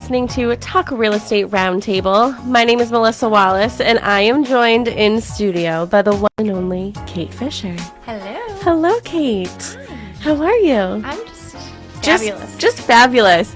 listening to Talk Real Estate Roundtable. My name is Melissa Wallace, and I am joined in studio by the one and only Kate Fisher. Hello. Hello, Kate. Hi. How are you? I'm just fabulous. Just fabulous.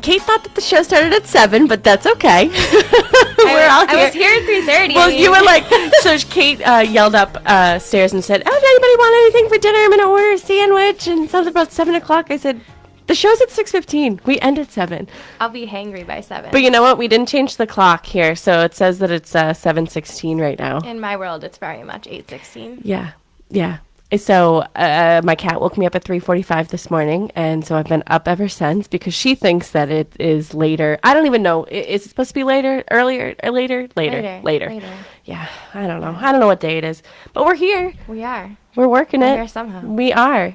Kate thought that the show started at 7, but that's okay. I was here at 3:30. Well, you were like, so Kate yelled up stairs and said, "Oh, does anybody want anything for dinner? I'm going to order a sandwich," and something about 7 o'clock. I said, the show's at 6:15. We end at 7. I'll be hangry by 7. But you know what? We didn't change the clock here, so it says that it's 7:16 right now. In my world, it's very much 8:16. Yeah. So my cat woke me up at 3:45 this morning, and so I've been up ever since because she thinks that it is later. I don't even know. Is it supposed to be later, earlier, later? Later. Yeah, I don't know. I don't know what day it is, but we're here. We are. We're working it. Here somehow. We are.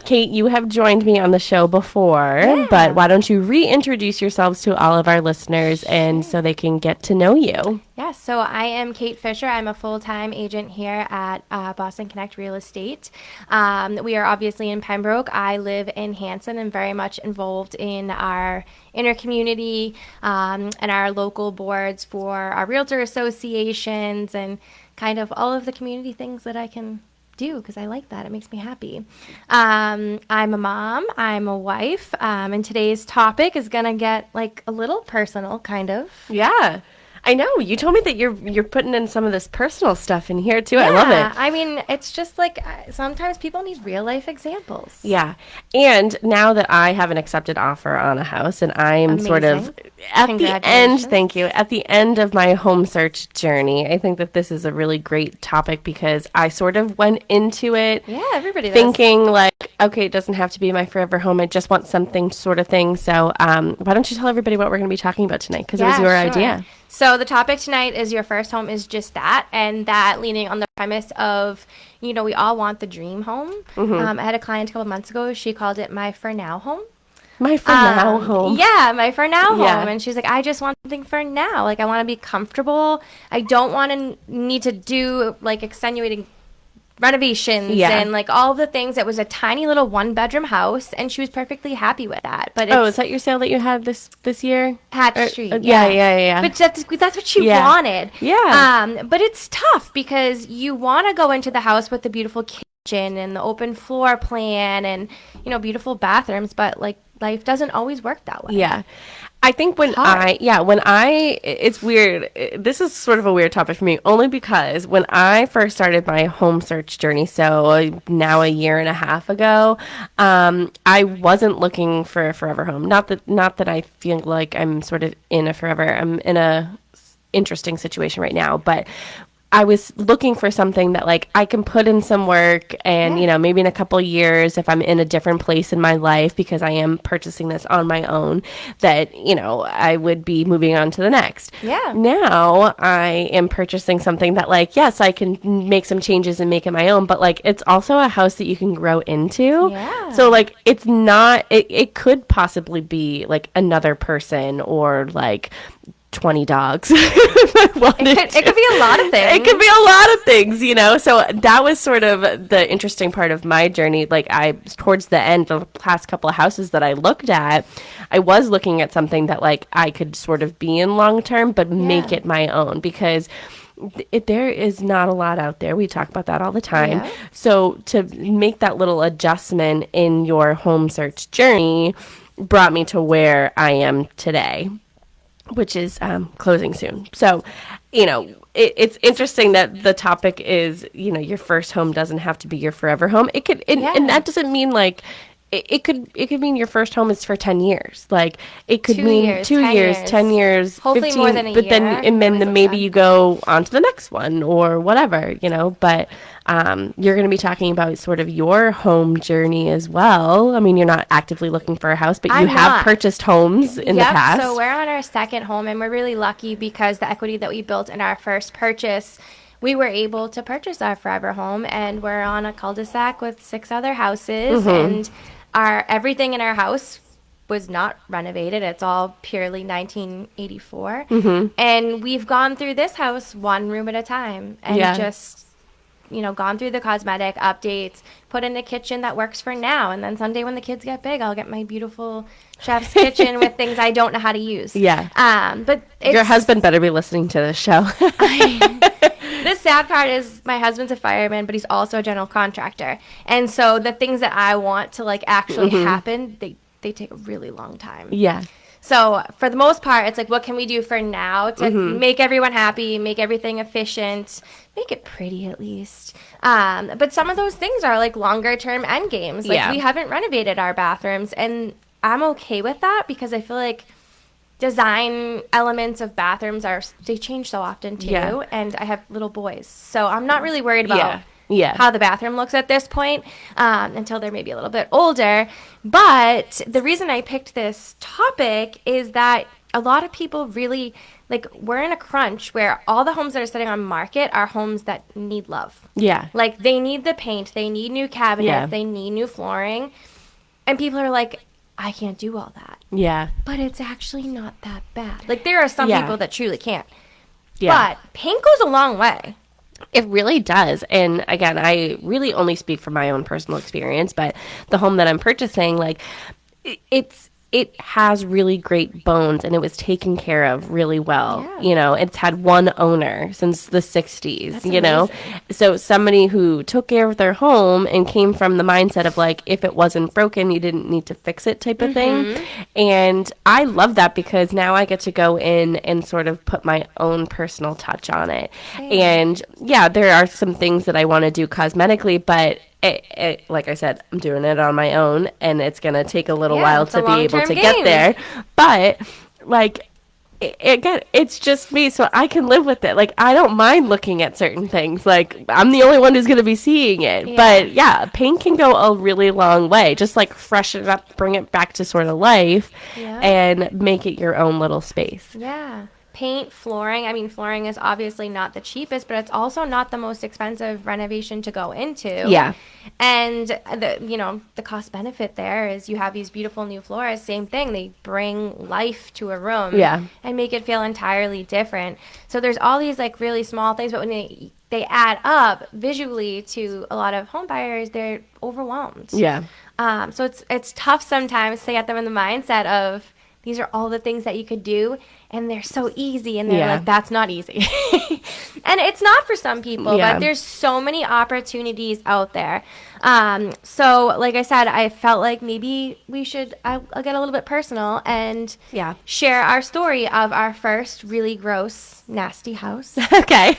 Kate, you have joined me on the show before, but why don't you reintroduce yourselves to all of our listeners and so they can get to know you? Yes, so I am Kate Fisher. I'm a full-time agent here at Boston Connect Real Estate. We are obviously in Pembroke. I live in Hanson and very much involved in our inner community and our local boards for our realtor associations and kind of all of the community things that I can do because I like that. It makes me happy. I'm a mom. I'm a wife. And today's topic is going to get like a little personal, kind of. Yeah. I know. You told me that you're putting in some of this personal stuff in here, too. Yeah, I love it. I mean, it's just like sometimes people need real life examples. Yeah. And now that I have an accepted offer on a house and I'm sort of at the end, thank you, at the end of my home search journey, I think that this is a really great topic because I sort of went into it thinking like, okay, it doesn't have to be my forever home. I just want something sort of thing. So why don't you tell everybody what we're going to be talking about tonight because it was your idea. So the topic tonight is your first home is just that, and that leaning on the premise of, we all want the dream home. Mm-hmm. I had a client a couple months ago. She called it my for now home. My for now home. Yeah, my for now home. And she's like, I just want something for now. Like, I want to be comfortable. I don't want to need to do, like, extenuating renovations and like all the things. It was a tiny little 1-bedroom house and she was perfectly happy with that. But is that your sale that you had this year? Hatch Street. Yeah. But that's what she wanted. Yeah. But it's tough because you want to go into the house with the beautiful kitchen and the open floor plan and beautiful bathrooms, but like life doesn't always work that way. Yeah. I think it's weird. This is sort of a weird topic for me, only because when I first started my home search journey, so now a year and a half ago, I wasn't looking for a forever home. Not that I feel like I'm sort of in a forever. I'm in a interesting situation right now, but I was looking for something that like I can put in some work and, maybe in a couple years if I'm in a different place in my life because I am purchasing this on my own that, I would be moving on to the next. Yeah. Now I am purchasing something that like, yes, I can make some changes and make it my own, but like it's also a house that you can grow into. Yeah. So like it's not, it could possibly be like another person or like 20 dogs. It could be a lot of things. It could be a lot of things, So that was sort of the interesting part of my journey. Like towards the end, the past couple of houses that I looked at, I was looking at something that like I could sort of be in long term, but make it my own because there is not a lot out there. We talk about that all the time. Yeah. So to make that little adjustment in your home search journey brought me to where I am today, which is closing soon. So, it's interesting that the topic is, your first home doesn't have to be your forever home. It could, and that doesn't mean like, it could mean your first home is for 10 years. Like it could mean 2 years, 10 years, hopefully 15, more than a but year. Then maybe you go on to the next one or whatever, but you're going to be talking about sort of your home journey as well. I mean, you're not actively looking for a house, but you have purchased homes in the past. So we're on our second home and we're really lucky because the equity that we built in our first purchase, we were able to purchase our forever home, and we're on a cul-de-sac with 6 other houses, and everything in our house was not renovated. It's all purely 1984. And we've gone through this house one room at a time and just gone through the cosmetic updates, put in a kitchen that works for now. And then someday when the kids get big, I'll get my beautiful chef's kitchen with things I don't know how to use. Yeah. But Your husband better be listening to this show. The sad part is my husband's a fireman, but he's also a general contractor. And so the things that I want to like actually happen, they take a really long time. Yeah. So for the most part, it's like, what can we do for now to make everyone happy, make everything efficient, make it pretty at least. But some of those things are like longer term end games. Like we haven't renovated our bathrooms, and I'm okay with that because I feel like design elements of bathrooms they change so often too. Yeah. And I have little boys, so I'm not really worried about how the bathroom looks at this point until they're maybe a little bit older. But the reason I picked this topic is that a lot of people really, like, we're in a crunch where all the homes that are sitting on market are homes that need love. Yeah. Like, they need the paint, they need new cabinets, they need new flooring. And people are like, I can't do all that. Yeah. But it's actually not that bad. Like, there are some people that truly can't. Yeah. But paint goes a long way. It really does. And again, I really only speak from my own personal experience, but the home that I'm purchasing, like, it has really great bones, and it was taken care of really well. Yeah. You know, it's had one owner since the 60s. That's you amazing. Know, so somebody who took care of their home and came from the mindset of like, if it wasn't broken, you didn't need to fix it type of thing. And I love that because now I get to go in and sort of put my own personal touch on it. And yeah, there are some things that I want to do cosmetically, but like I said, I'm doing it on my own, and it's going to take a little while to be able to get there. But, like, again, it's just me, so I can live with it. Like, I don't mind looking at certain things. Like, I'm the only one who's going to be seeing it. Yeah. But, yeah, paint can go a really long way. Just, like, freshen it up, bring it back to sort of life, and make it your own little space. Yeah. Paint, flooring. I mean, flooring is obviously not the cheapest, but it's also not the most expensive renovation to go into. Yeah. And the cost benefit there is you have these beautiful new floors. Same thing. They bring life to a room and make it feel entirely different. So there's all these like really small things, but when they add up visually to a lot of home buyers, they're overwhelmed. Yeah. So it's tough sometimes to get them in the mindset of these are all the things that you could do, and they're so easy, and they're like, that's not easy. And it's not for some people, but there's so many opportunities out there. So, like I said, I felt like maybe we should, I'll get a little bit personal and share our story of our first really gross, nasty house. Okay.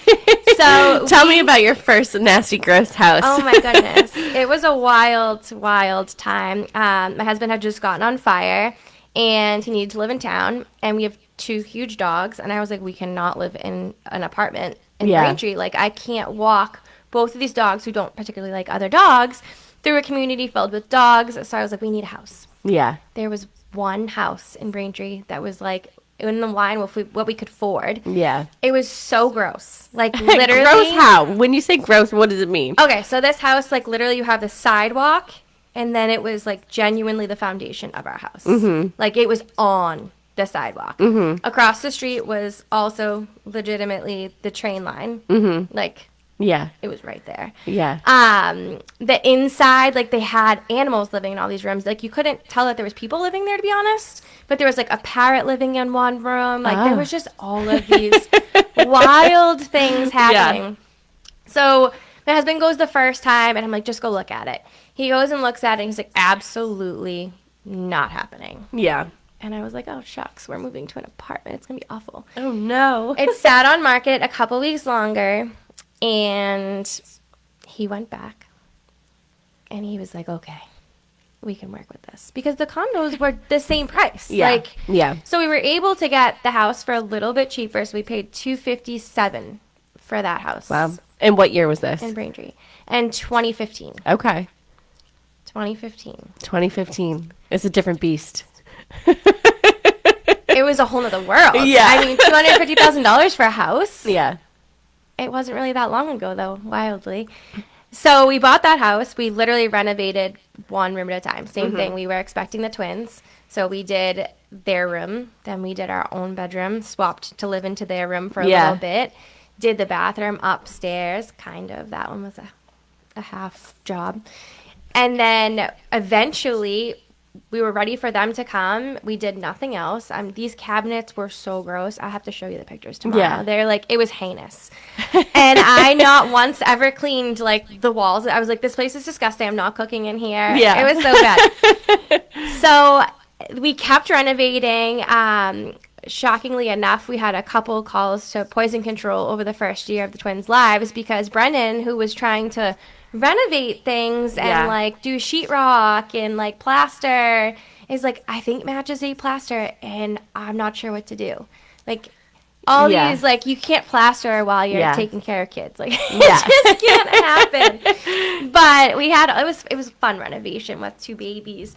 So tell me about your first nasty, gross house. Oh, my goodness. It was a wild, wild time. My husband had just gotten on fire, and he needed to live in town, and we have 2 huge dogs, and I was like, we cannot live in an apartment in Braintree. Like, I can't walk both of these dogs who don't particularly like other dogs through a community filled with dogs. So I was like, we need a house. Yeah. There was one house in Braintree that was like in the line with what we could afford. Yeah. It was so gross. Like, literally. Gross how? When you say gross, what does it mean? Okay, so this house, like, literally you have the sidewalk, and then it was, like, genuinely the foundation of our house. Mm-hmm. Like, it was on the sidewalk. Mm-hmm. Across the street was also legitimately the train line. Mm-hmm. Like, it was right there. Yeah. The inside, like, they had animals living in all these rooms. Like, you couldn't tell that there was people living there, to be honest. But there was, like, a parrot living in one room. Like, there was just all of these wild things happening. Yeah. So my husband goes the first time, and I'm like, just go look at it. He goes and looks at it, and he's like, absolutely not happening. Yeah. And I was like, oh, shucks, we're moving to an apartment. It's going to be awful. Oh, no. It sat on market a couple weeks longer, and he went back, and he was like, okay, we can work with this. Because the condos were the same price. Yeah. So we were able to get the house for a little bit cheaper, so we paid $257 for that house. Wow. And what year was this? In Braintree. And 2015. Okay. 2015. It's a different beast. It was a whole nother world. Yeah. I mean, $250,000 for a house. Yeah. It wasn't really that long ago, though, wildly. So we bought that house. We literally renovated one room at a time. Same thing. We were expecting the twins. So we did their room. Then we did our own bedroom, swapped to live into their room for a little bit. did the bathroom upstairs, kind of. That one was a half job. And then eventually we were ready for them to come. We did nothing else. These cabinets were so gross. I have to show you the pictures tomorrow. Yeah. They're like, it was heinous. And I not once ever cleaned like the walls. I was like, this place is disgusting. I'm not cooking in here. Yeah. It was so bad. So we kept renovating. Shockingly enough, we had a couple calls to poison control over the first year of the twins' lives because Brennan, who was trying to renovate things and like do sheetrock and like plaster, is like, I think Matt just ate plaster and I'm not sure what to do. Like all these, like, you can't plaster while you're taking care of kids. Like it just can't happen. But we had it was a fun renovation with 2 babies.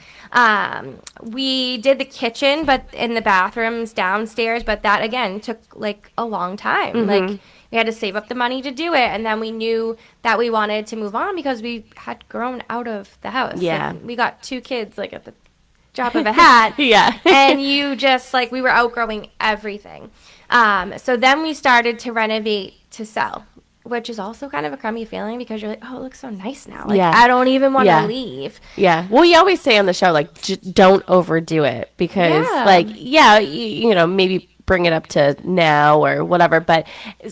We did the kitchen, but in the bathrooms downstairs. But that again took like a long time. Mm-hmm. Like we had to save up the money to do it, and then we knew that we wanted to move on because we had grown out of the house. Yeah, like, we got 2 kids like at the drop of a hat. And you just like, we were outgrowing everything. So then we started to renovate to sell, which is also kind of a crummy feeling because you're like, oh, it looks so nice now. Like, I don't even want to leave. Yeah. Well, you always say on the show, like, don't overdo it because, like, you know, maybe bring it up to now or whatever, but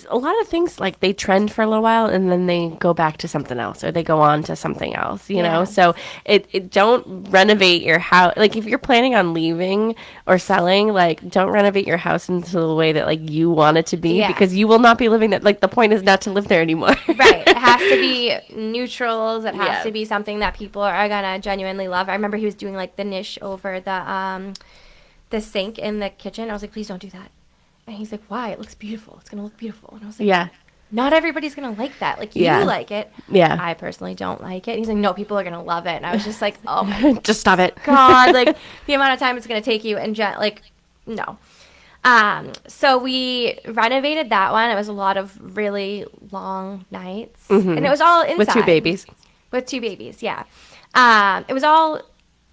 a lot of things, like, they trend for a little while and then they go back to something else or they go on to something else, you know? So it don't renovate your house. Like, if you're planning on leaving or selling, like, don't renovate your house into the way that, like, you want it to be because you will not be living that. Like, the point is not to live there anymore. Right. It has to be neutrals. It has to be something that people are gonna genuinely love. I remember he was doing, like, the niche over the sink in the kitchen. I was like, please don't do that. And he's like, why? It looks beautiful. It's going to look beautiful. And I was like, not everybody's going to like that. Like, you like it. Yeah. I personally don't like it. And he's like, no, people are going to love it. And I was just like, oh, my just stop it. God. Like, the amount of time it's going to take you. And, like, no. So we renovated that one. It was a lot of really long nights. Mm-hmm. And it was all inside. With 2 babies. With 2 babies, yeah. It was all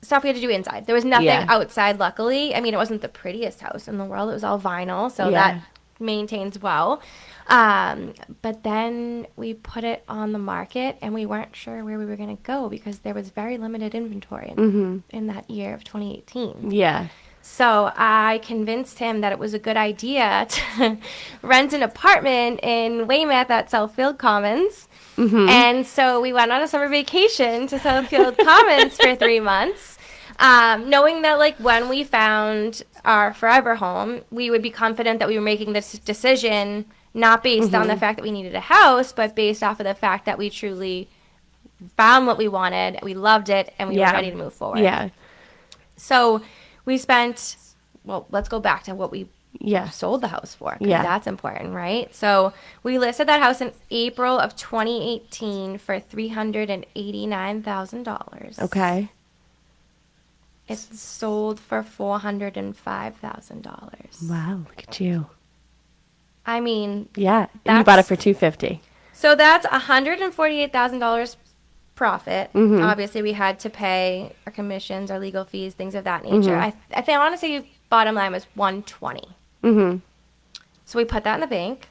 stuff we had to do inside. There was nothing outside, luckily. I mean, it wasn't the prettiest house in the world. It was all vinyl, so that maintains well. But then we put it on the market, and we weren't sure where we were going to go because there was very limited inventory in that year of 2018. Yeah. So I convinced him that it was a good idea to rent an apartment in Weymouth at Southfield Commons. Mm-hmm. And so we went on a summer vacation to Southfield Commons for 3 months, knowing that, like, when we found our forever home, we would be confident that we were making this decision not based on the fact that we needed a house, but based off of the fact that we truly found what we wanted, we loved it, and we were ready to move forward. Yeah. So we spent, well, let's go back to what we sold the house for, because that's important, right? So we listed that house in April of 2018 for $389,000. Okay. It sold for $405,000. Wow, look at you. I mean, and you bought it for $250,000. So that's $148,000 profit. Mm-hmm. Obviously, we had to pay our commissions, our legal fees, things of that nature. Mm-hmm. I think honestly, bottom line was $120,000. Mm-hmm. So we put that in the bank.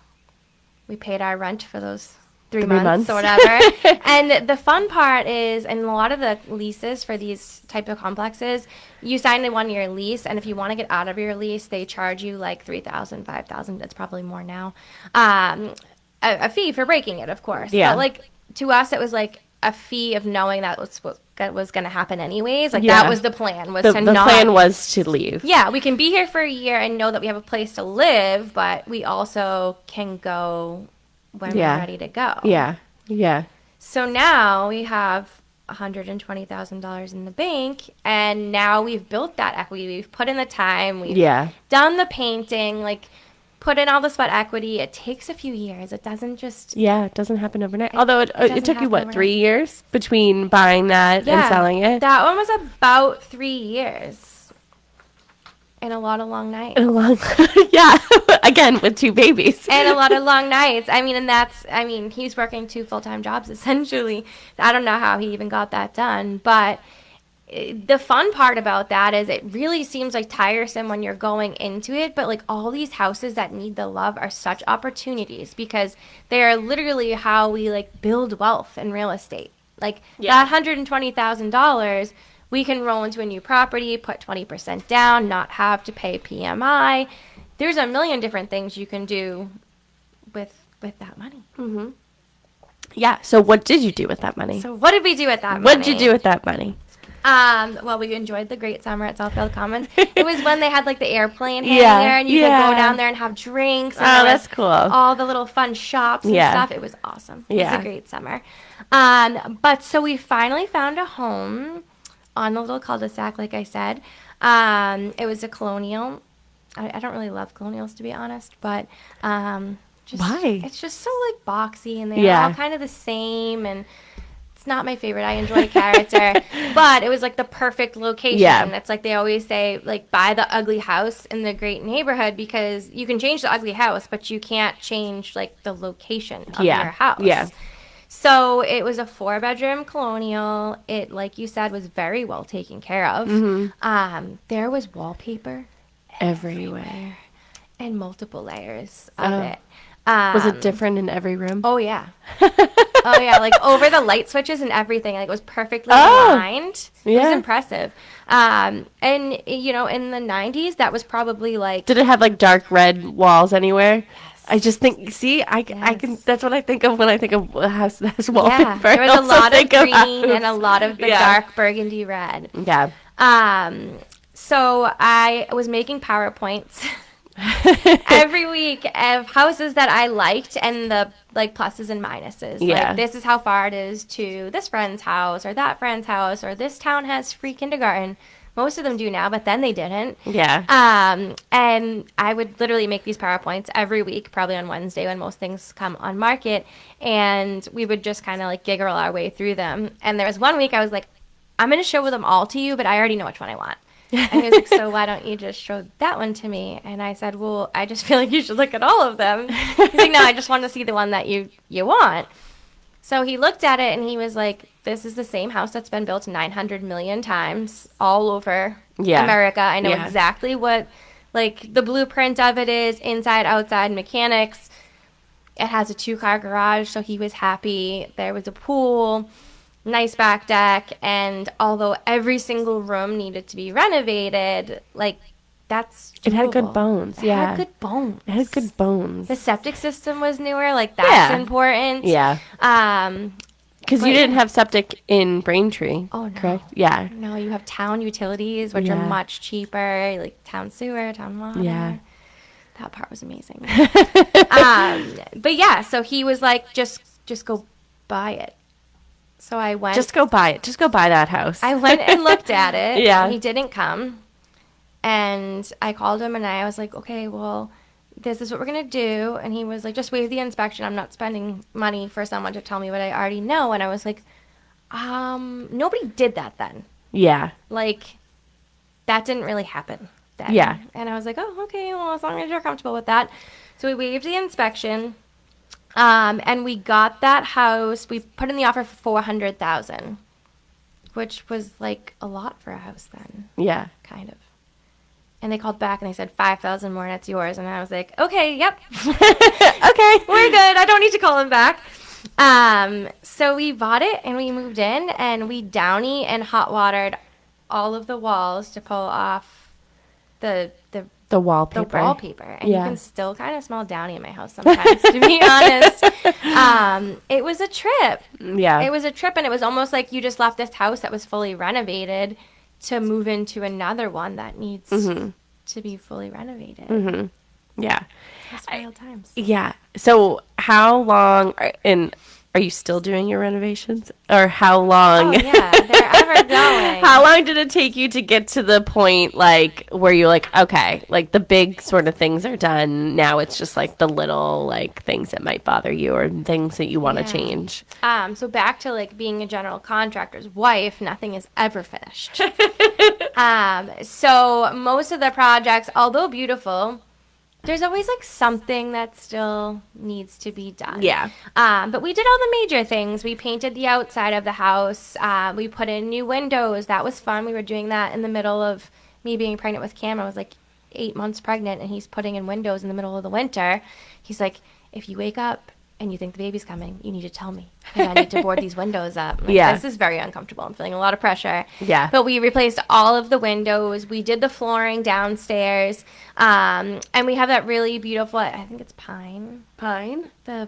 We paid our rent for those 3 months or whatever. And the fun part is, in a lot of the leases for these type of complexes, you sign a 1-year lease, and if you want to get out of your lease, they charge you like $3,000, $5,000. It's probably more now. A fee for breaking it, of course. Yeah. But like to us, it was like a fee of knowing that was what was going to happen anyways. Like that was the plan. The plan was to leave. Yeah, we can be here for a year and know that we have a place to live, but we also can go when we're ready to go. Yeah, yeah. So now we have $120,000 in the bank, and now we've built that equity. We've put in the time. We've done the painting, like put in all the sweat equity. It takes a few years. It doesn't just... Yeah, it doesn't happen overnight. Although it took you, what, 3 years between buying that and selling it? That one was about 3 years. And a lot of long nights. Again, with 2 babies. And a lot of long nights. I mean, he's working 2 full-time jobs, essentially. I don't know how he even got that done. But the fun part about that is it really seems like tiresome when you're going into it, but like all these houses that need the love are such opportunities because they are literally how we like build wealth in real estate. Like that $120,000, we can roll into a new property, put 20% down, not have to pay PMI. There's a million different things you can do with that money. Mm-hmm. Yeah. So what did you do with that money? So what did we do with that money? What did you do with that money? Well, we enjoyed the great summer at Southfield Commons. It was when they had like the airplane hanging there, and you could go down there and have drinks. And that's cool. All the little fun shops and stuff. It was awesome. It was a great summer. But so we finally found a home on the little cul-de-sac, like I said. It was a colonial. I don't really love colonials, to be honest, but why? It's just so like boxy, and they're all kind of the same, and it's not my favorite. I enjoy character, but it was like the perfect location. Yeah. It's like they always say, like, buy the ugly house in the great neighborhood because you can change the ugly house, but you can't change like the location of your house. Yeah. So it was a 4-bedroom colonial. It, like you said, was very well taken care of. Mm-hmm. There was wallpaper everywhere and multiple layers of it. Was it different in every room? Oh, yeah. Oh, yeah. Like, over the light switches and everything. Like, it was perfectly aligned. It was impressive. And, you know, in the 90s, that was probably, like... Did it have, like, dark red walls anywhere? Yes. I just think... See, I can... That's what I think of when I think of a house that has wallpaper. Yeah. There was a lot of green and a lot of the dark burgundy red. Yeah. So I was making PowerPoints... every week of houses that I liked and the like pluses and minuses. Yeah. Like, this is how far it is to this friend's house or that friend's house, or this town has free kindergarten. Most of them do now, but then they didn't. Yeah. And I would literally make these PowerPoints every week, probably on Wednesday when most things come on market, and we would just kind of like giggle our way through them. And there was one week I was like, I'm going to show them all to you, but I already know which one I want. And he was like, so why don't you just show that one to me? And I said, well, I just feel like you should look at all of them. He's like, no, I just want to see the one that you want. So he looked at it and he was like, this is the same house that's been built 900 million times all over America. I know exactly what, like, the blueprint of it is, inside, outside, mechanics. It has a 2-car garage, so he was happy. There was a pool. Nice back deck, and although every single room needed to be renovated, like, that's doable. It had good bones. It had good bones. It had good bones. The septic system was newer, like, that's important. Yeah. Because you didn't have septic in Braintree. Oh, no. Correct? Yeah. No, you have town utilities, which are much cheaper, like town sewer, town water. Yeah. That part was amazing. But yeah, so he was like, just go buy it. So I went. Just go buy it. Just go buy that house. I went and looked at it. Yeah. And he didn't come. And I called him and I was like, okay, well, this is what we're going to do. And he was like, just waive the inspection. I'm not spending money for someone to tell me what I already know. And I was like, nobody did that then. Yeah. Like, that didn't really happen then. Yeah. And I was like, oh, okay, well, as long as you're comfortable with that. So we waived the inspection. And we got that house. We put in the offer for $400,000, which was like a lot for a house then. Yeah, kind of. And they called back and they said $5,000 more, and it's yours. And I was like, okay, yep, okay, we're good. I don't need to call them back. So we bought it and we moved in, and we downy and hot watered all of the walls to pull off the wallpaper. The wallpaper. And you can still kind of smell downy in my house sometimes, to be honest. It was a trip. Yeah. It was a trip, and it was almost like you just left this house that was fully renovated to move into another one that needs to be fully renovated. Mm-hmm. Yeah. It's wild times. Yeah. So how long are you still doing your renovations? Or how long? Oh, yeah. They're ever going. How long did it take you to get to the point, like, where you're like, okay, like, the big sort of things are done. Now it's just, like, the little, like, things that might bother you or things that you want to change. So back to, like, being a general contractor's wife, nothing is ever finished. So most of the projects, although beautiful, There's always like something that still needs to be done. Yeah. But we did all the major things. We painted the outside of the house. We put in new windows. That was fun. We were doing that in the middle of me being pregnant with Cam. I was like 8 months pregnant, and he's putting in windows in the middle of the winter. He's like, if you wake up and you think the baby's coming, you need to tell me. And I need to board these windows up. Like, Yeah. This is very uncomfortable. I'm feeling a lot of pressure. Yeah. But we replaced all of the windows. We did the flooring downstairs. And we have that really beautiful, I think it's pine. Pine? Yeah.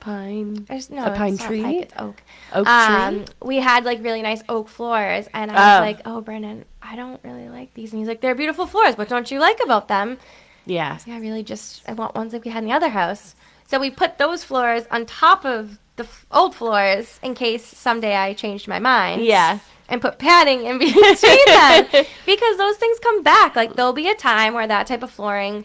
Pine. No, A pine it's not tree? pine, it's oak. Oak tree? We had like really nice oak floors, and I was like, "Oh, Brennan, I don't really like these." And he's like, "They're beautiful floors. What don't you like about them?" Yeah. Yeah, I want ones like we had in the other house. So we put those floors on top of the old floors in case someday I changed my mind. Yeah. And put padding in between them because those things come back. Like there'll be a time where that type of flooring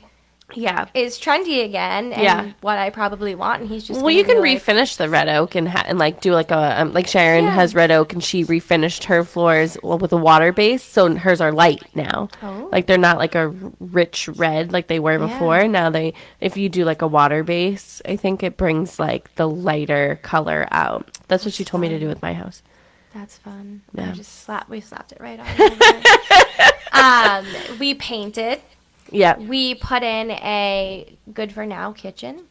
Yeah. is trendy again, and Yeah. what I probably want, and he's just Well, you gonna can be like, refinish the red oak and like do like a like Sharon Yeah. has red oak and she refinished her floors with a water base, so hers are light now. Oh. Like they're not like a rich red like they were before. Now if you do like a water base, I think it brings like the lighter color out. That's what she told me to do with my house. That's fun. Yeah. We slapped it right on. We painted. Yeah. We put in a good for now kitchen.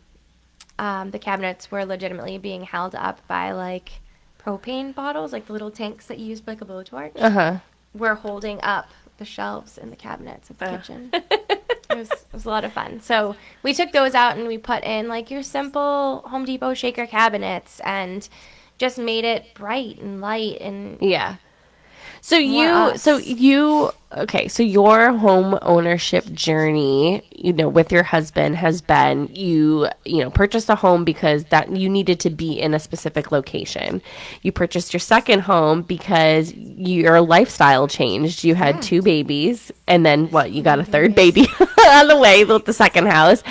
The cabinets were legitimately being held up by like propane bottles, like the little tanks that you use for like a blowtorch. Uh-huh. We're holding up the shelves in the cabinets of the kitchen. It was a lot of fun. So we took those out and we put in like your simple Home Depot shaker cabinets and just made it bright and light and Yeah. So us. so your home ownership journey, with your husband has been you purchased a home because that you needed to be in a specific location. You purchased your second home because your lifestyle changed. You had two babies and then you got a third baby on the way with the second house.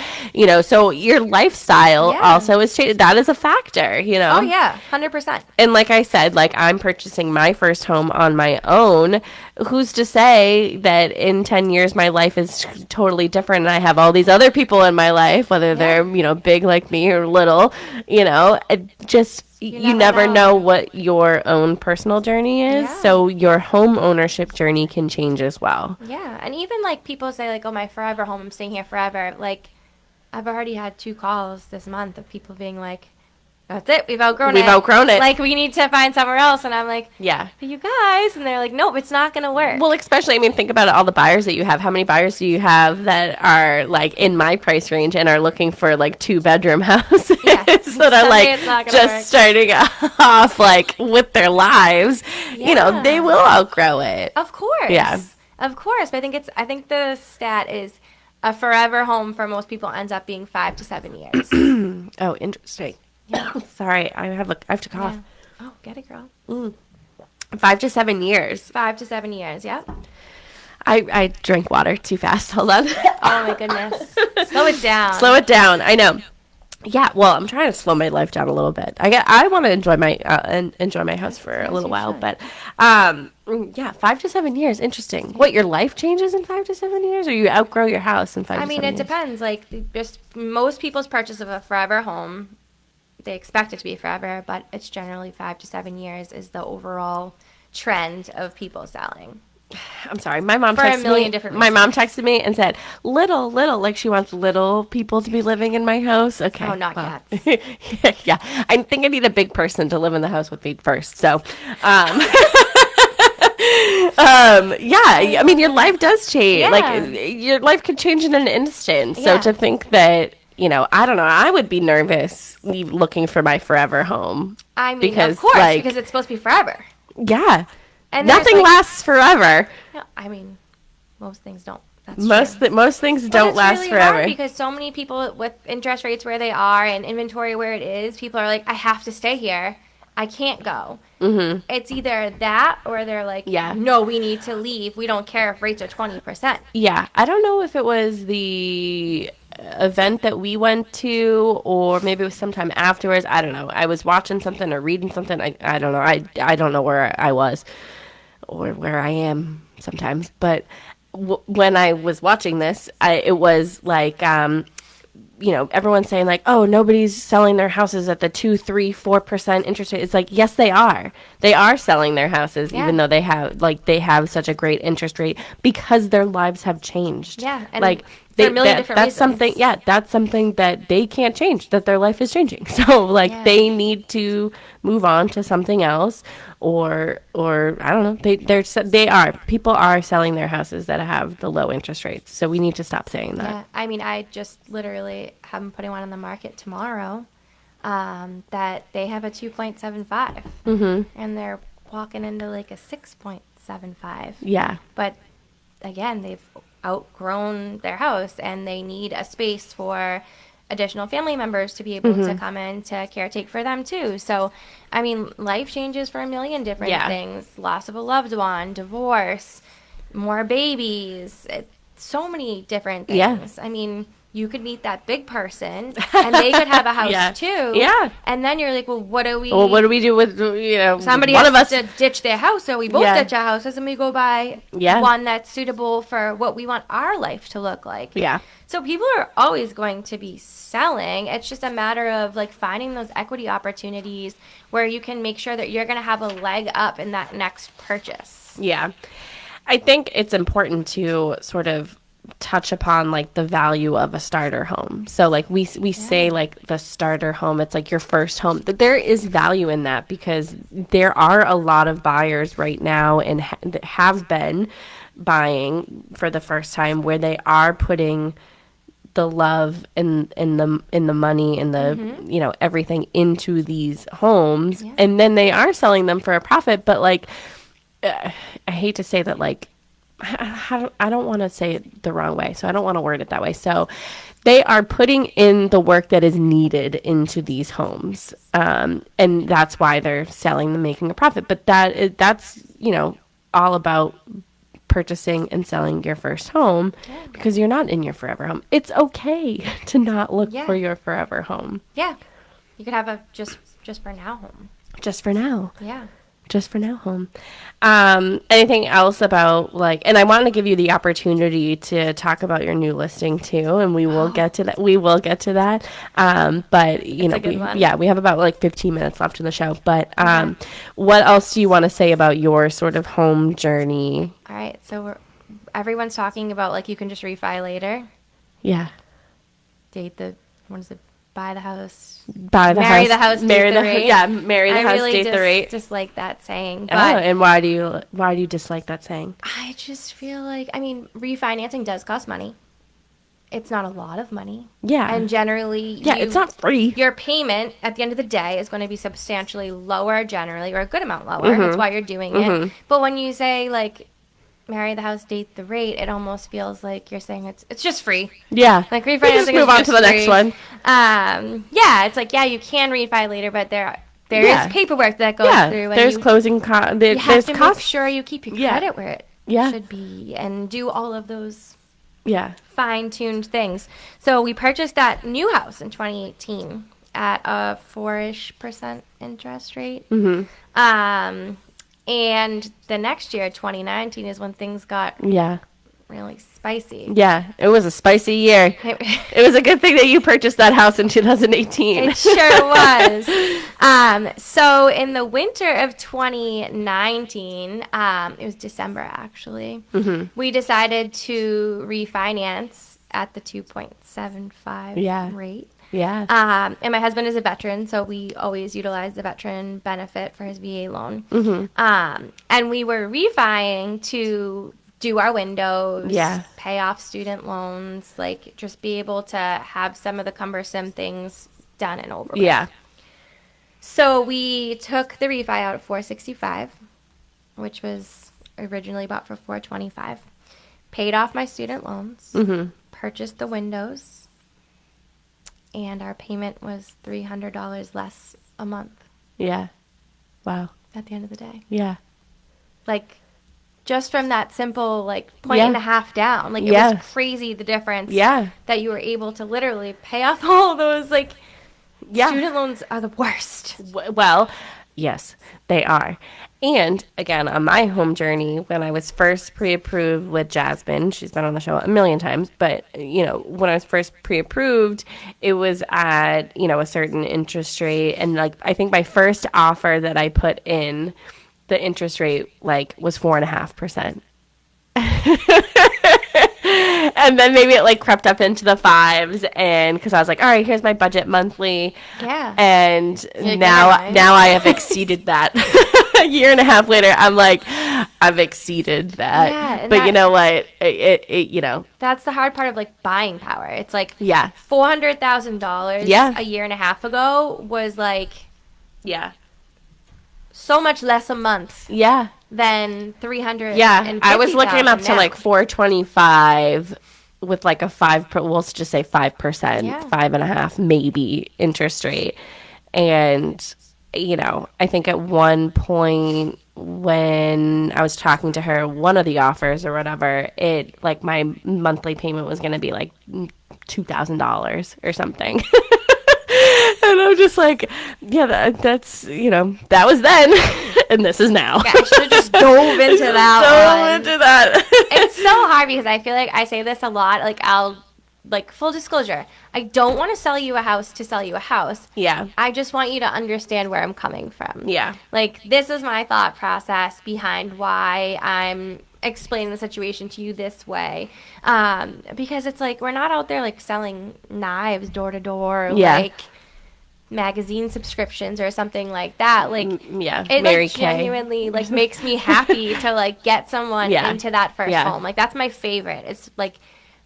So your lifestyle also has changed. That is a factor, Oh yeah, 100%. And like I said, like I'm purchasing my first home on my own. Who's to say that in 10 years my life is totally different and I have all these other people in my life, whether they're, big like me or little, it just you never know what your own personal journey is. Yeah. So your home ownership journey can change as well. Yeah, and even like people say like, "Oh, my forever home, I'm staying here forever." Like I've already had 2 calls this month of people being like, "That's it. We've outgrown it. Like, we need to find somewhere else." And I'm like, Yeah. "But you guys," and they're like, "Nope, it's not going to work." Well, especially, think about all the buyers that you have. How many buyers do you have that are like in my price range and are looking for like 2-bedroom houses Yeah. that are like it's not gonna just work. starting off like with their lives? Yeah. They will outgrow it. Of course. Yeah. Of course. But I think the stat is a forever home for most people ends up being 5 to 7 years. Oh, interesting. Yeah. Sorry, I have to cough. Yeah. Oh, get it, girl. 5 to 7 years. 5 to 7 years, yeah. I drank water too fast. Hold on. Oh my goodness. Slow it down. Slow it down. I know. Yeah, well, I'm trying to slow my life down a little bit. I want to enjoy my house for a little while, but 5 to 7 years, interesting. What, your life changes in 5 to 7 years, or you outgrow your house in 5 to 7 years? It depends. Like, just most people's purchase of a forever home, they expect it to be forever, but it's generally 5 to 7 years is the overall trend of people selling. I'm sorry. My mom For a texted million me. different My mom reasons. texted me and said, "Little, like she wants little people to be living in my house." Okay. Oh, not cats. Yeah, I think I need a big person to live in the house with me first. So, yeah. Your life does change. Yeah. Like your life could change in an instant. So Yeah. to think that. I don't know. I would be nervous looking for my forever home. Of course, because it's supposed to be forever. Yeah. And there's, Nothing lasts forever. No, most things don't. That's true. Most things But don't it's last really forever. hard because so many people with interest rates where they are and inventory where it is, people are like, "I have to stay here. I can't go." Mm-hmm. It's either that or they're like, Yeah. "No, we need to leave. We don't care if rates are 20%." Yeah, I don't know if it was the event that we went to or maybe it was sometime afterwards. I don't know. I was watching something or reading something. I don't know. I don't know where I was or where I am sometimes. But when I was watching this, it was like, everyone's saying like, oh, nobody's selling their houses at the 2, 3, 4% interest rate. It's like, yes, they are. They are selling their houses, even though they have such a great interest rate because their lives have changed. Yeah, and like for a million different that's reasons. something. Yeah, that's something that they can't change. That their life is changing. So they need to move on to something else, or I don't know. They are people are selling their houses that have the low interest rates. So we need to stop saying that. Yeah, I mean, I just literally have them putting one on the market tomorrow. That they have a 2.75, and they're walking into like a 6.75. Yeah, but again, they've outgrown their house and they need a space for additional family members to be able to come in to caretake for them too. So, I mean, life changes for a million different things. Loss of a loved one, divorce, more babies, so many different things. I mean, you could meet that big person and they could have a house too. Yeah. And then you're like, well, what do we do with, somebody one has of us to ditch their house, so we both ditch our houses and we go buy one that's suitable for what we want our life to look like. Yeah. So people are always going to be selling. It's just a matter of like finding those equity opportunities where you can make sure that you're going to have a leg up in that next purchase. Yeah. I think it's important to sort of touch upon like the value of a starter home. So like we say like the starter home, it's like your first home. There is value in that because there are a lot of buyers right now and that have been buying for the first time where they are putting the love and the money and the everything into these homes, and then they are selling them for a profit. But like I hate to say that, like I don't want to say it the wrong way, so I don't want to word it that way. So they are putting in the work that is needed into these homes, and that's why they're selling them, making a profit. But that's all about purchasing and selling your first home because you're not in your forever home. It's okay to not look for your forever home. Yeah, you could have a just for now home. Just for now. Yeah. Just for now home. Anything else about like, and I wanted to give you the opportunity to talk about your new listing too, and we will get to that. We will get to that. But we have about like 15 minutes left in the show. But what else do you want to say about your sort of home journey? All right. So everyone's talking about like you can just refi later. Yeah. Buy the house. Marry the house, date the rate. Yeah, marry the house, really date the rate. Dislike that saying. But and why do you dislike that saying? I just feel like, I mean, refinancing does cost money. It's not a lot of money. Yeah. And generally, it's not free. Your payment at the end of the day is going to be substantially lower generally, or a good amount lower. That's why you're doing it. But when you say like marry the house, date the rate, it almost feels like you're saying it's just free. Yeah. Like refinancing just move on to the next one. It's like, you can refi later, but there is paperwork that goes through. And there's closing costs. You have to make sure you keep your credit where it should be and do all of those fine-tuned things. So we purchased that new house in 2018 at a 4-ish% interest rate. And the next year, 2019, is when things got really spicy. Yeah, it was a spicy year. It was a good thing that you purchased that house in 2018. It sure was. So in the winter of 2019, it was December actually, we decided to refinance at the 2.75 rate. Yeah. And my husband is a veteran, so we always utilize the veteran benefit for his VA loan. And we were refining to do our windows, pay off student loans, like just be able to have some of the cumbersome things done and over with. Yeah. So we took the refi out at 465, which was originally bought for 425. Paid off my student loans, purchased the windows, and our payment was $300 less a month. Yeah. Wow. At the end of the day. Yeah. Like, just from that simple, like, point and a half down. Like, it was crazy, the difference. Yeah. That you were able to literally pay off all those, like, student loans are the worst. Well, Yes, they are. And again, on my home journey, when I was first pre-approved with Jasmine, she's been on the show a million times, but when I was first pre-approved, it was at, a certain interest rate. And like, I think my first offer that I put in, the interest rate like was 4.5%. And then maybe it like crept up into the fives, and because I was like, all right, here's my budget monthly. Yeah. And Like, now never mind. I have exceeded that. A year and a half later, I'm like, I've exceeded that. Yeah, and but you know what? It That's the hard part of like buying power. It's like yeah, $400,000 Yeah. a year and a half ago was like yeah, so much less a month yeah, than 300. yeah. I was looking up to like 425 with like a we'll just say 5%, Yeah. 5.5 maybe interest rate. And I think at one point when I was talking to her, one of the offers or whatever, it like my monthly payment was going to be like $2,000 or something. And I'm just like, yeah, that's that was then, and this is now. Yeah, I should have just dove into that one. Into that. It's so hard because I feel like I say this a lot. Like full disclosure, I don't want to sell you a house to sell you a house. Yeah. I just want you to understand where I'm coming from. Yeah. Like, this is my thought process behind why I'm explaining the situation to you this way. Because it's like, we're not out there like selling knives door to door, Yeah. like magazine subscriptions or something like that. Like, yeah, it Mary like Kay. genuinely like makes me happy to like get someone Yeah. into that first Yeah. home. Like, that's my favorite. It's like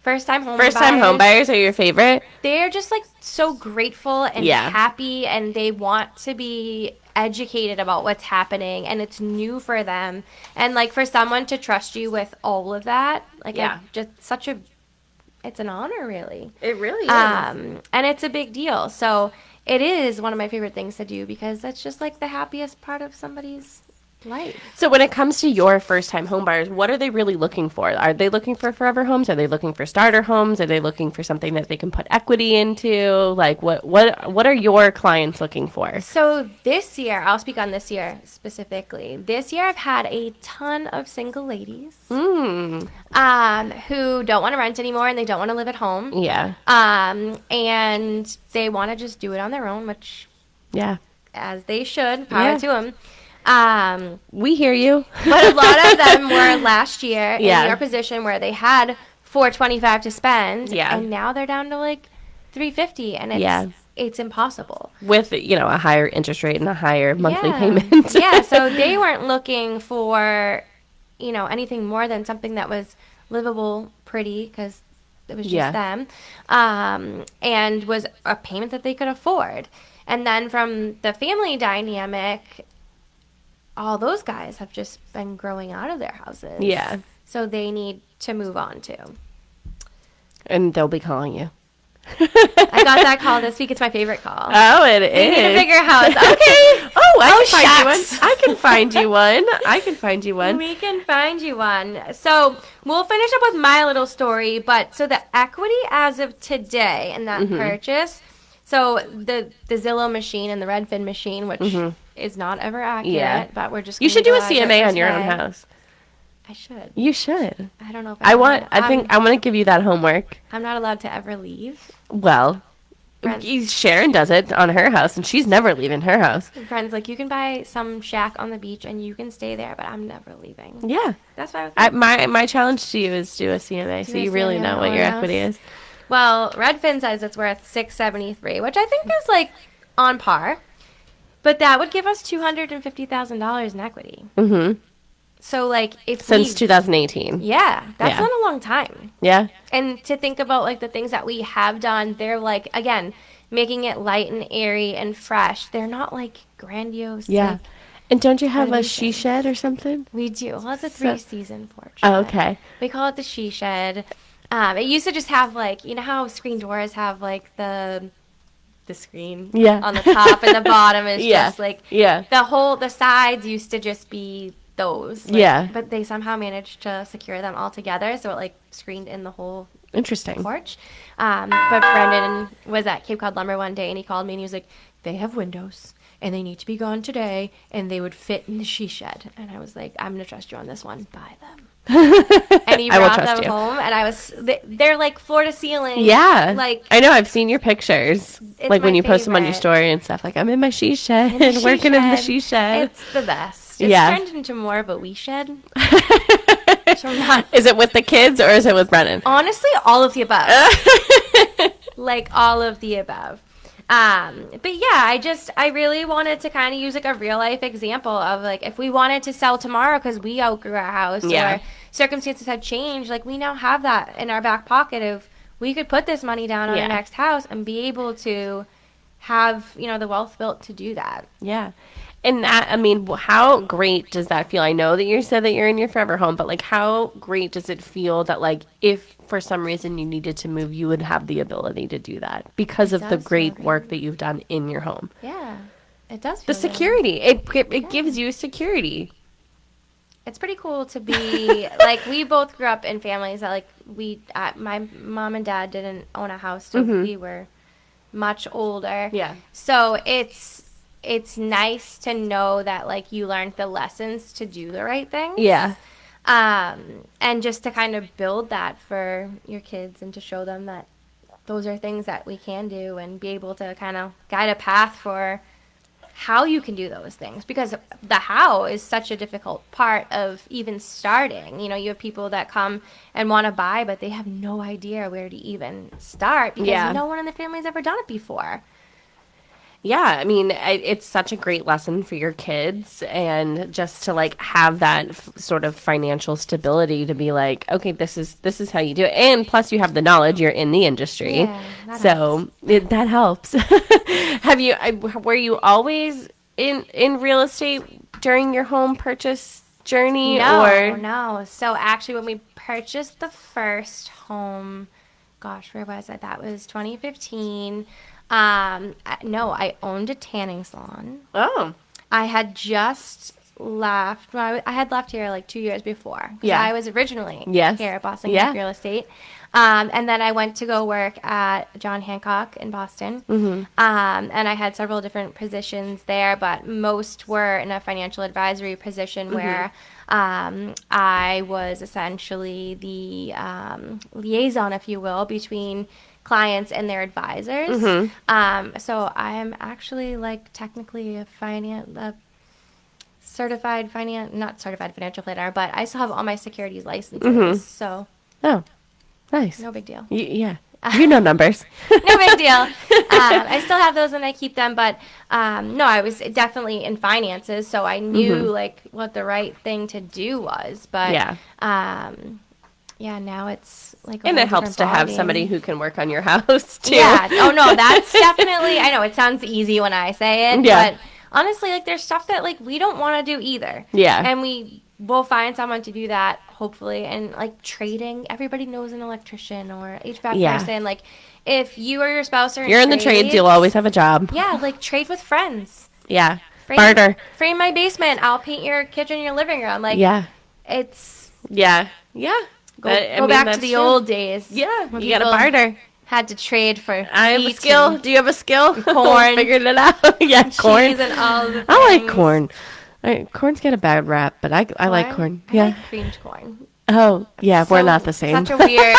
first time home buyers are your favorite? They're just like so grateful and Yeah. happy, and they want to be educated about what's happening, and it's new for them. And like for someone to trust you with all of that, like Yeah. it's an honor, really. It really is. And it's a big deal. So it is one of my favorite things to do because that's just like the happiest part of somebody's life. So when it comes to your first-time home buyers, what are they really looking for? Are they looking for forever homes? Are they looking for starter homes? Are they looking for something that they can put equity into? Like what are your clients looking for? So this year, I'll speak on this year specifically. This year, I've had a ton of single ladies who don't want to rent anymore and they don't want to live at home. Yeah. And they want to just do it on their own, which Yeah. as they should. Power Yeah. to them. We hear you. But a lot of them were last year Yeah. in your position where they had $425 to spend, Yeah. and now they're down to like $350, and it's impossible With, a higher interest rate and a higher monthly Yeah. payment. Yeah, so they weren't looking for, anything more than something that was livable, pretty, because it was just Yeah. them, and was a payment that they could afford. And then from the family dynamic, all those guys have just been growing out of their houses. Yeah. So they need to move on too. And they'll be calling you. I got that call this week. It's my favorite call. Oh, it is. We need a bigger house. Okay. I can find you one. I can find you one. We can find you one. So we'll finish up with my little story. But so the equity as of today in that purchase, so the Zillow machine and the Redfin machine, which is not ever accurate, Yeah. but we're just You should do a gonna go CMA out on your own today. house. I should. You should. I don't know if I I'm think I want to give you that homework. I'm not allowed to ever leave. Well, Sharon does it on her house, and she's never leaving her house. Friends, like, you can buy some shack on the beach and you can stay there, but I'm never leaving. Yeah. That's why I was My challenge to you is do a CMA, so a you really CMA know on what your our equity house. is. Well, Redfin says it's worth $673, which I think is like on par. But that would give us $250,000 in equity. Mm-hmm. So like Since 2018. yeah, that's Yeah. not a long time. Yeah. And to think about like the things that we have done, they're like, again, making it light and airy and fresh. They're not like grandiose. Yeah. like, And don't you have a renovations. she shed or something? we do. Well, it's a So- 3-season porch. Oh, okay. We call it the she shed. It used to just have like, how screen doors have like the screen Yeah. on the top and the bottom is Yeah. just like Yeah. the sides used to just be those. Like, Yeah. But they somehow managed to secure them all together, so it like screened in the whole Interesting. porch. But Brendan was at Cape Cod Lumber one day and he called me and he was like, they have windows. and they need to be gone today, and they would fit in the she shed. And I was like, I'm going to trust you on this one. Buy them. And he brought them home, and they're like floor to ceiling. Yeah. Like, I know, I've seen your pictures. Like when you post them on your story and stuff. Like, I'm in my she shed, working in the she shed. It's the best. It's turned into more of a we shed. Is it with the kids or is it with Brennan? Honestly, all of the above. Like all of the above. But yeah, I really wanted to kind of use like a real life example of like, if we wanted to sell tomorrow because we outgrew our house or circumstances have changed, like we now have that in our back pocket of we could put this money down on our next house and be able to have, the wealth built to do that. Yeah. And that, I mean, how great does that feel? I know that you said that you're in your forever home, but like, how great does it feel that like, if for some reason you needed to move, you would have the ability to do that because of the great work that you've done in your home? Yeah, it does feel the security. It gives you security. It's pretty cool to be like, we both grew up in families that like my mom and dad didn't own a house, so we were much older. Yeah. So it's nice to know that like you learned the lessons to do the right thing. Yeah. And just to kind of build that for your kids and to show them that those are things that we can do and be able to kind of guide a path for how you can do those things, because the how is such a difficult part of even starting. You have people that come and want to buy, but they have no idea where to even start because no one in the family's ever done it before. Yeah, I mean, it's such a great lesson for your kids, and just to like have that sort of financial stability to be like, okay, this is how you do it, and plus you have the knowledge, you're in the industry, so that helps. Were you always in real estate during your home purchase journey? No. So actually, when we purchased the first home, gosh, where was it? That was 2015. No, I owned a tanning salon. Oh. I had just left. Well, I had left here like 2 years before. Yeah. I was originally here at Boston Real Estate. And then I went to go work at John Hancock in Boston. Mm-hmm. And I had several different positions there, but most were in a financial advisory position where I was essentially the liaison, if you will, between clients and their advisors. Mm-hmm. So I'm actually like technically a not certified financial planner, but I still have all my securities licenses. Mm-hmm. So. Oh, nice. No big deal. Yeah. You know numbers. No big deal. I still have those and I keep them, but no, I was definitely in finances, so I knew like what the right thing to do was. But now it's like and it helps to have somebody who can work on your house too. Yeah. Oh no, that's definitely. I know it sounds easy when I say it, but honestly, like there's stuff that like we don't want to do either. Yeah. And we will find someone to do that, hopefully. And like trading, everybody knows an electrician or HVAC person. Like if you or your spouse are you're in the trades, you'll always have a job. Yeah, like trade with friends. Yeah. Barter. Frame my basement. I'll paint your kitchen, your living room. Like it's Go back to the old days. Yeah, you got to barter. Had to trade for. I have a skill. Do you have a skill? Corn. Figured it out. Yeah, corn. Cheese and all the things. I like corn. Corn's got a bad rap, but I like corn. I like creamed corn. Oh, yeah, we're not the same. Such a weird.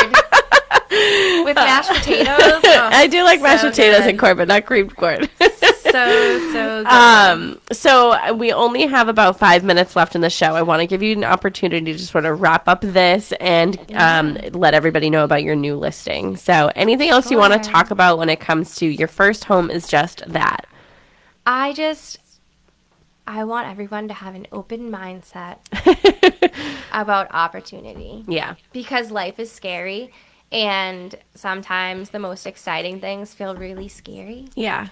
With mashed potatoes. Oh, I do like mashed potatoes and corn, but not creamed corn. So good. So we only have about 5 minutes left in the show. I want to give you an opportunity to sort of wrap up this and let everybody know about your new listing. So anything else you want to talk about when it comes to your first home is just that? I want everyone to have an open mindset about opportunity. Yeah. Because life is scary, and sometimes the most exciting things feel really scary. Yeah.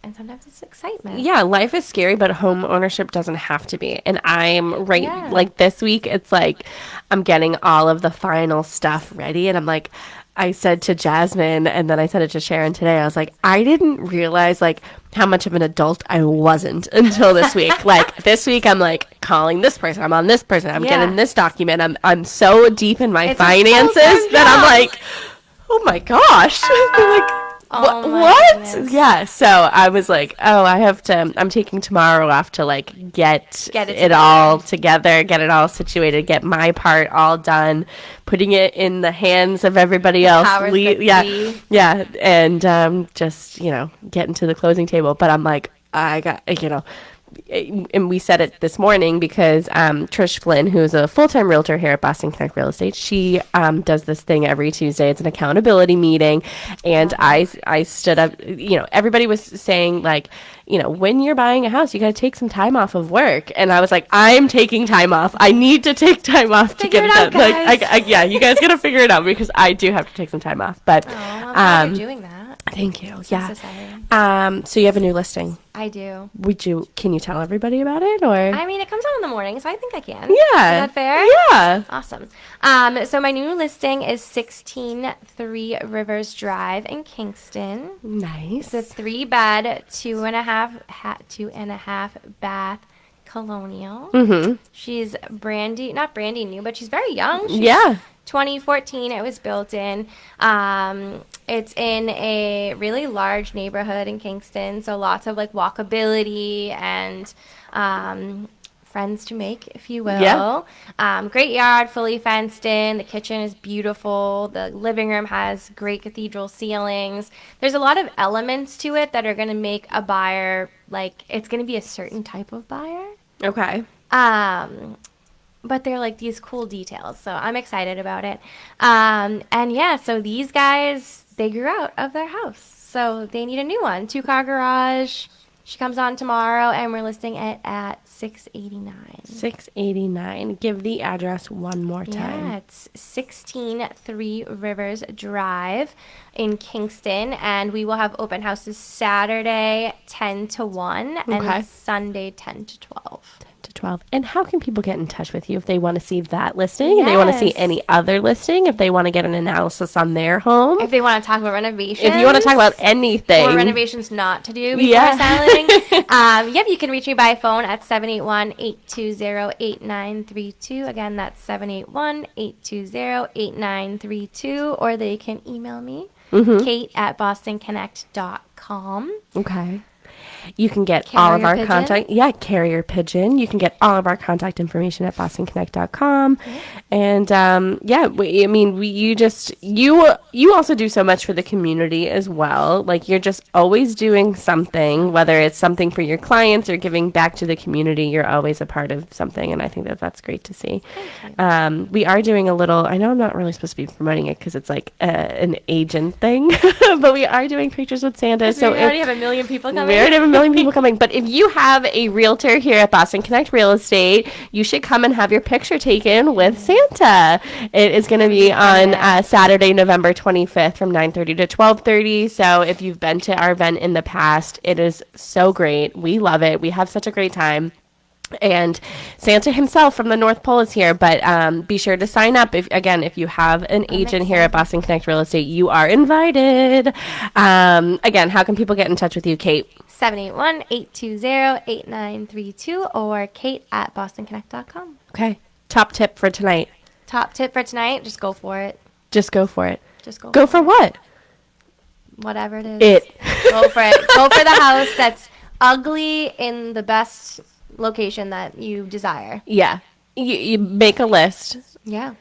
And sometimes it's excitement. Yeah, life is scary, but home ownership doesn't have to be. And I'm like this week, it's like I'm getting all of the final stuff ready. And I'm like, I said to Jasmine, and then I said it to Sharon today, I was like, I didn't realize like how much of an adult I wasn't until this week. Like this week, I'm like calling this person, I'm on this person, I'm getting this document. I'm so deep in my finances that I'm like, oh my gosh. Like, Oh my What? goodness. Yeah. So I was like, oh, I'm taking tomorrow off to like get Get it it all together, get it all situated, get my part all done, putting it in the hands of everybody else. powers that Yeah. be. Yeah. And just, getting to the closing table. But I'm like, I got, and we said it this morning because Trish Flynn, who's a full-time realtor here at Boston Connect Real Estate, she does this thing every Tuesday. It's an accountability meeting, and I stood up. Everybody was saying like, when you're buying a house, you got to take some time off of work, and I was like, I'm taking time off. I need to take time off to get it done. Like, yeah, you guys got to figure it out because I do have to take some time off. But I'm glad you're doing that. thank you. That's Yeah. necessary. So you have a new listing. I do. Can you tell everybody about it, or? I mean, it comes out in the morning, so I think I can. Yeah. Is that fair? Yeah. Awesome. So my new listing is 16 Three Rivers Drive in Kingston. Nice. It's a 3-bed, 2.5 bath colonial. Mm-hmm. She's not brandy new, but she's very young. She's Yeah. 2014 it was built in. It's in a really large neighborhood in Kingston, so lots of like walkability and friends to make, if you will. Yeah. Great yard, fully fenced in. The kitchen is beautiful. The living room has great cathedral ceilings. There's a lot of elements to it that are going to make a buyer, like, it's going to be a certain type of buyer. Okay. But they're like these cool details, so I'm excited about it. And yeah, so these guys, they grew out of their house, so they need a new one. 2-car garage. She comes on tomorrow, and we're listing it at $689. $689. Give the address one more time. Yeah, it's 16 Three Rivers Drive in Kingston, and we will have open houses Saturday 10 to 1 Okay. and Sunday 10 to 12. 10 to 12. And how can people get in touch with you if they want to see that listing? If they want to see Yes. any other listing? If they want to get an analysis on their home? If they want to talk about renovations. If you want to talk about anything. Or renovations not to do before Yeah. selling. Yep, you can reach me by phone at 781-820-8932. Again, that's 781-820-8932. Or they can email me, Kate at bostonconnect.com. Okay. You can get all of Carrier our pigeon? contact. Yeah, carrier pigeon. You can get all of our contact information at bostonconnect.com. And you also do so much for the community as well. Like, you're just always doing something, whether it's something for your clients or giving back to the community. You're always a part of something, and I think that's great to see. We are doing a little, I know I'm not really supposed to be promoting it because it's like an agent thing, but we are doing Pictures with Santa. So we already have a million people coming. We already have a million people coming. But if you have a realtor here at Boston Connect Real Estate, you should come and have your picture taken with Santa. It is going to be on Saturday, November 25th from 9:30 to 12:30. So if you've been to our event in the past, it is so great. We love it. We have such a great time. And Santa himself from the North Pole is here, but be sure to sign up. If you have an agent here at Boston Connect Real Estate, you are invited. Again, how can people get in touch with you, Kate? 781-820-8932 or Kate at bostonconnect.com. Okay. Top tip for tonight. Top tip for tonight, just go for it. Just go for it. Just Go for what? whatever it is. Go for it. Go for the house that's ugly in the best location that you desire. Yeah. You make a list. Yeah.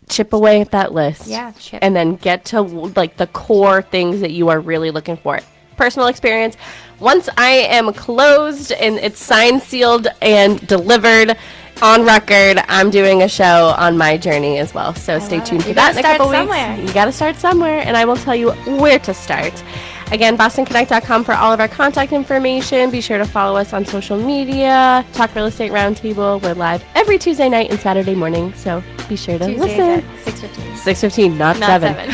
Chip away at that list. Yeah, chip. And then get to like the core things that you are really looking for. Personal experience. Once I am closed and it's signed, sealed, and delivered on record, I'm doing a show on my journey as well. So stay tuned for that in a couple weeks. You got to start somewhere, and I will tell you where to start. Again, bostonconnect.com for all of our contact information. Be sure to follow us on social media. Talk Real Estate Roundtable. We're live every Tuesday night and Saturday morning, so be sure to Tuesdays listen. at 6:15. 6:15, not 7. 7.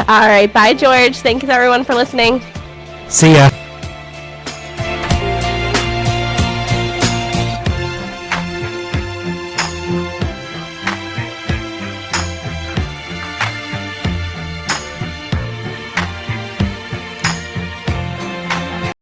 All right, bye, George. Thank you, everyone, for listening. See ya.